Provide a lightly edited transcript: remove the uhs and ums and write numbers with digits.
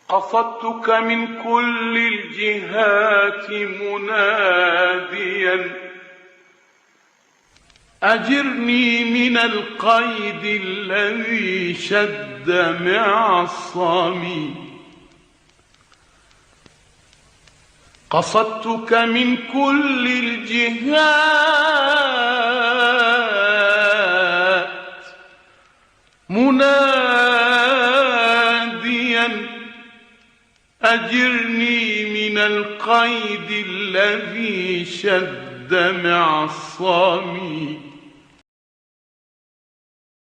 قصدتك من كل الجهات مناديا أجرني من القيد الذي شد معصمي. قصدتك من كل الجهات مناديا أجرني من القيد الذي شد معصمي.